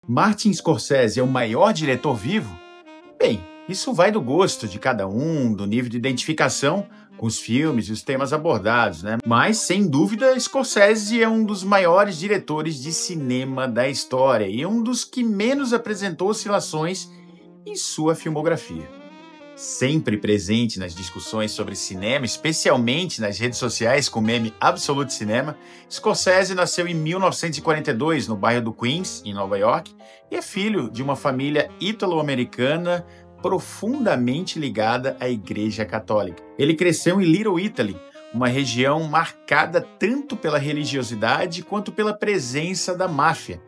Martin Scorsese é o maior diretor vivo? Bem, isso vai do gosto de cada um, do nível de identificação com os filmes e os temas abordados, né? Mas, sem dúvida, Scorsese é um dos maiores diretores de cinema da história e um dos que menos apresentou oscilações em sua filmografia. Sempre presente nas discussões sobre cinema, especialmente nas redes sociais com o meme Absolute Cinema, Scorsese nasceu em 1942 no bairro do Queens, em Nova York, e é filho de uma família ítalo-americana profundamente ligada à Igreja Católica. Ele cresceu em Little Italy, uma região marcada tanto pela religiosidade quanto pela presença da máfia.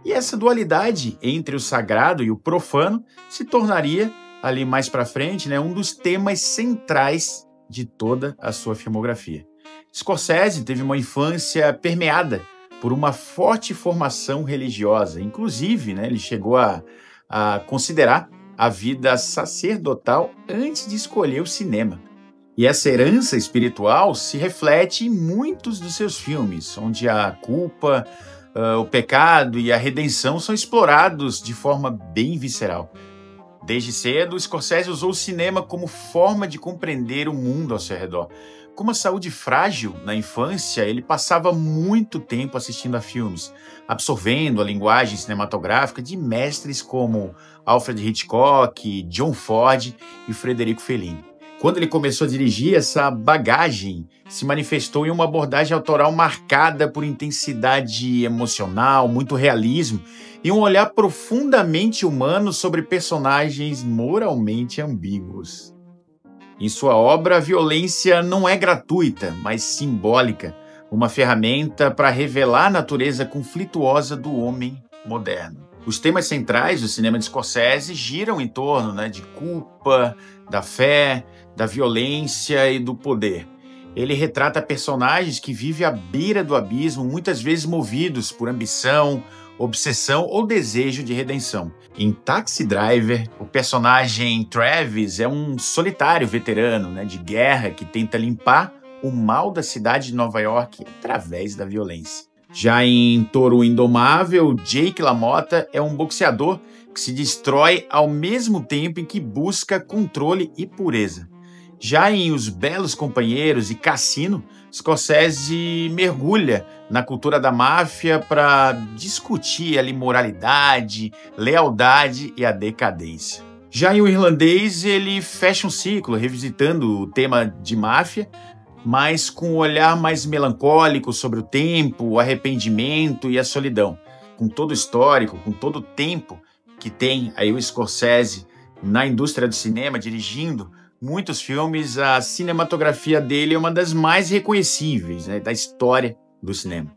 E essa dualidade entre o sagrado e o profano se tornaria ali mais para frente, né, um dos temas centrais de toda a sua filmografia. Scorsese teve uma infância permeada por uma forte formação religiosa. Inclusive, né, ele chegou a considerar a vida sacerdotal antes de escolher o cinema. E essa herança espiritual se reflete em muitos dos seus filmes, onde a culpa, o pecado e a redenção são explorados de forma bem visceral. Desde cedo, Scorsese usou o cinema como forma de compreender o mundo ao seu redor. Com uma saúde frágil na infância, ele passava muito tempo assistindo a filmes, absorvendo a linguagem cinematográfica de mestres como Alfred Hitchcock, John Ford e Federico Fellini. Quando ele começou a dirigir, essa bagagem se manifestou em uma abordagem autoral marcada por intensidade emocional, muito realismo e um olhar profundamente humano sobre personagens moralmente ambíguos. Em sua obra, a violência não é gratuita, mas simbólica, uma ferramenta para revelar a natureza conflituosa do homem moderno. Os temas centrais do cinema de Scorsese giram em torno, de culpa, da fé, da violência e do poder. Ele retrata personagens que vivem à beira do abismo, muitas vezes movidos por ambição, obsessão ou desejo de redenção. Em Taxi Driver, o personagem Travis é um solitário veterano de guerra que tenta limpar o mal da cidade de Nova York através da violência. Já em Touro Indomável, Jake LaMotta é um boxeador que se destrói ao mesmo tempo em que busca controle e pureza. Já em Os Belos Companheiros e Cassino, Scorsese mergulha na cultura da máfia para discutir ali moralidade, lealdade e a decadência. Já em O Irlandês, ele fecha um ciclo, revisitando o tema de máfia, mas com um olhar mais melancólico sobre o tempo, o arrependimento e a solidão. Com todo o histórico, com todo o tempo que tem aí o Scorsese na indústria do cinema, dirigindo muitos filmes, a cinematografia dele é uma das mais reconhecíveis da história do cinema.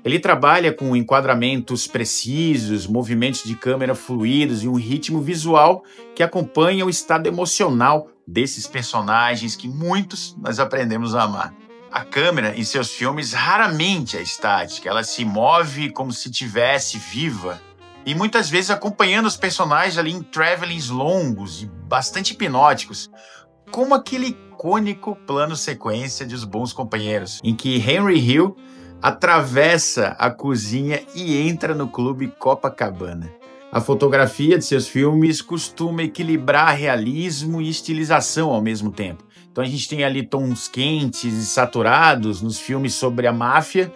Ele trabalha com enquadramentos precisos, movimentos de câmera fluidos e um ritmo visual que acompanha o estado emocional desses personagens que muitos nós aprendemos a amar. A câmera em seus filmes raramente é estática, ela se move como se estivesse viva e muitas vezes acompanhando os personagens ali em travelings longos e bastante hipnóticos, como aquele icônico plano sequência de Os Bons Companheiros, em que Henry Hill atravessa a cozinha e entra no clube Copacabana. A fotografia de seus filmes costuma equilibrar realismo e estilização ao mesmo tempo. Então a gente tem ali tons quentes e saturados nos filmes sobre a máfia,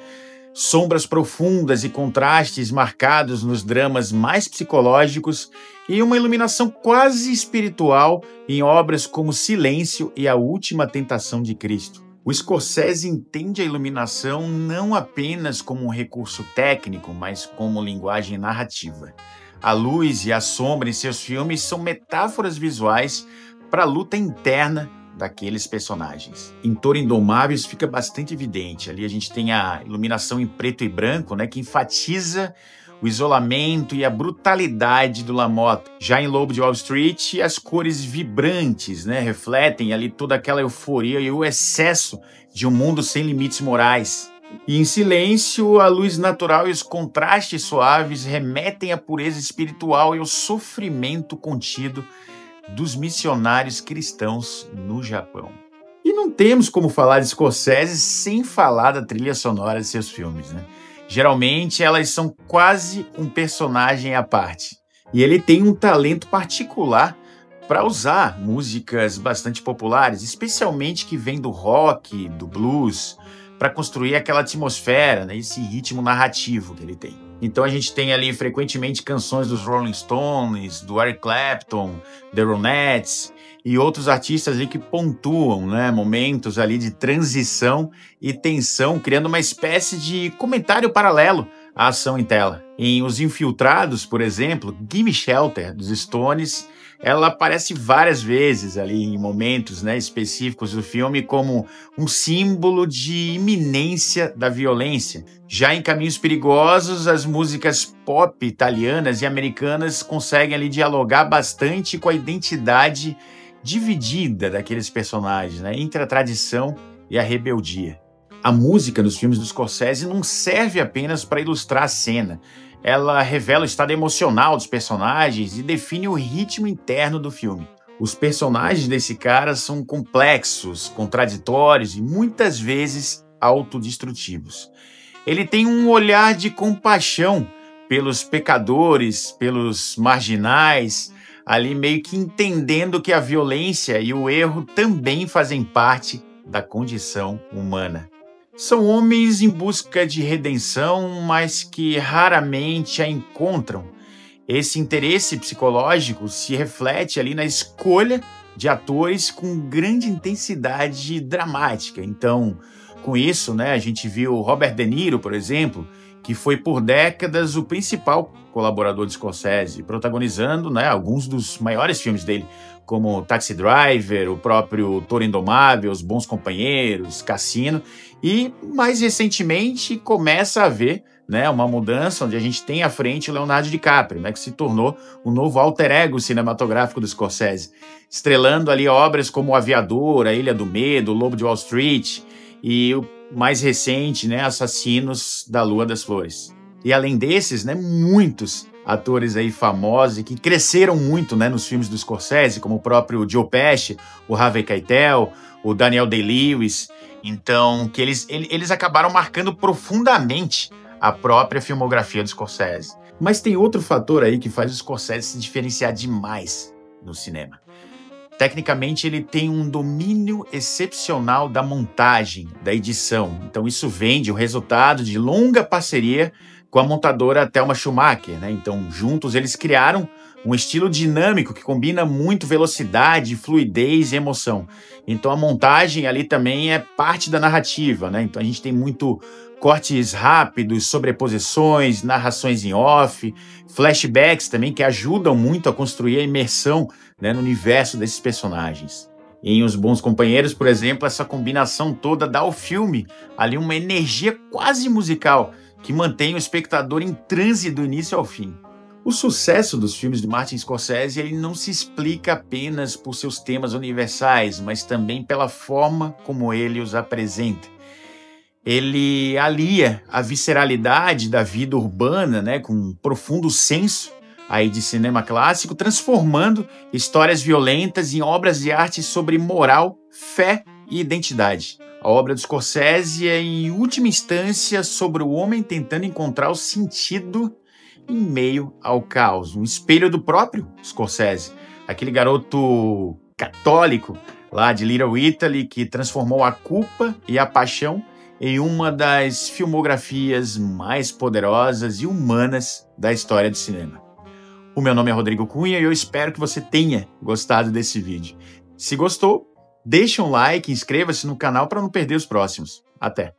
sombras profundas e contrastes marcados nos dramas mais psicológicos e uma iluminação quase espiritual em obras como Silêncio e A Última Tentação de Cristo. O Scorsese entende a iluminação não apenas como um recurso técnico, mas como linguagem narrativa. A luz e a sombra em seus filmes são metáforas visuais para a luta interna daqueles personagens. Em Touro Indomável isso fica bastante evidente. Ali a gente tem a iluminação em preto e branco, que enfatiza o isolamento e a brutalidade do LaMotta. Já em Lobo de Wall Street, as cores vibrantes refletem ali toda aquela euforia e o excesso de um mundo sem limites morais. E em Silêncio, a luz natural e os contrastes suaves remetem à pureza espiritual e ao sofrimento contido dos missionários cristãos no Japão. E não temos como falar de Scorsese sem falar da trilha sonora de seus filmes. Geralmente elas são quase um personagem à parte. E ele tem um talento particular para usar músicas bastante populares, especialmente que vêm do rock, do blues, para construir aquela atmosfera, né, esse ritmo narrativo que ele tem. Então a gente tem ali frequentemente canções dos Rolling Stones, do Eric Clapton, The Ronettes e outros artistas ali que pontuam, né, momentos ali de transição e tensão, criando uma espécie de comentário paralelo à ação em tela. Em Os Infiltrados, por exemplo, Gimme Shelter, dos Stones, ela aparece várias vezes ali em momentos, né, específicos do filme como um símbolo de iminência da violência. Já em Caminhos Perigosos, as músicas pop italianas e americanas conseguem ali dialogar bastante com a identidade dividida daqueles personagens, né, entre a tradição e a rebeldia. A música nos filmes do Scorsese não serve apenas para ilustrar a cena. Ela revela o estado emocional dos personagens e define o ritmo interno do filme. Os personagens desse cara são complexos, contraditórios e muitas vezes autodestrutivos. Ele tem um olhar de compaixão pelos pecadores, pelos marginais, ali meio que entendendo que a violência e o erro também fazem parte da condição humana. São homens em busca de redenção, mas que raramente a encontram. Esse interesse psicológico se reflete ali na escolha de atores com grande intensidade dramática. Então, com isso, né, a gente viu Robert De Niro, por exemplo, que foi por décadas o principal colaborador de Scorsese, protagonizando, né, alguns dos maiores filmes dele, como Taxi Driver, o próprio Toro Indomável, Os Bons Companheiros, Cassino, e mais recentemente começa a haver, né, uma mudança onde a gente tem à frente o Leonardo DiCaprio, né, que se tornou um novo alter ego cinematográfico do Scorsese, estrelando ali obras como O Aviador, A Ilha do Medo, O Lobo de Wall Street e o mais recente, né, Assassinos da Lua das Flores. E além desses, né, muitos atores aí famosos e que cresceram muito, né, nos filmes do Scorsese, como o próprio Joe Pesci, o Harvey Keitel, o Daniel Day-Lewis. Então, que eles acabaram marcando profundamente a própria filmografia do Scorsese. Mas tem outro fator aí que faz o Scorsese se diferenciar demais no cinema. Tecnicamente, ele tem um domínio excepcional da montagem, da edição. Então, isso vem de um resultado de longa parceria com a montadora Thelma Schumacher, né? Então, juntos, eles criaram um estilo dinâmico que combina muito velocidade, fluidez e emoção. Então, a montagem ali também é parte da narrativa, né? Então, a gente tem muito cortes rápidos, sobreposições, narrações em off, flashbacks também que ajudam muito a construir a imersão, né, no universo desses personagens. Em Os Bons Companheiros, por exemplo, essa combinação toda dá ao filme ali uma energia quase musical que mantém o espectador em transe do início ao fim. O sucesso dos filmes de Martin Scorsese ele não se explica apenas por seus temas universais, mas também pela forma como ele os apresenta. Ele alia a visceralidade da vida urbana, né, com um profundo senso aí de cinema clássico, transformando histórias violentas em obras de arte sobre moral, fé e identidade. A obra do Scorsese é, em última instância, sobre o homem tentando encontrar o sentido em meio ao caos. Um espelho do próprio Scorsese, aquele garoto católico lá de Little Italy que transformou a culpa e a paixão em uma das filmografias mais poderosas e humanas da história do cinema. O meu nome é Rodrigo Cunha e eu espero que você tenha gostado desse vídeo. Se gostou, deixa um like e inscreva-se no canal para não perder os próximos. Até!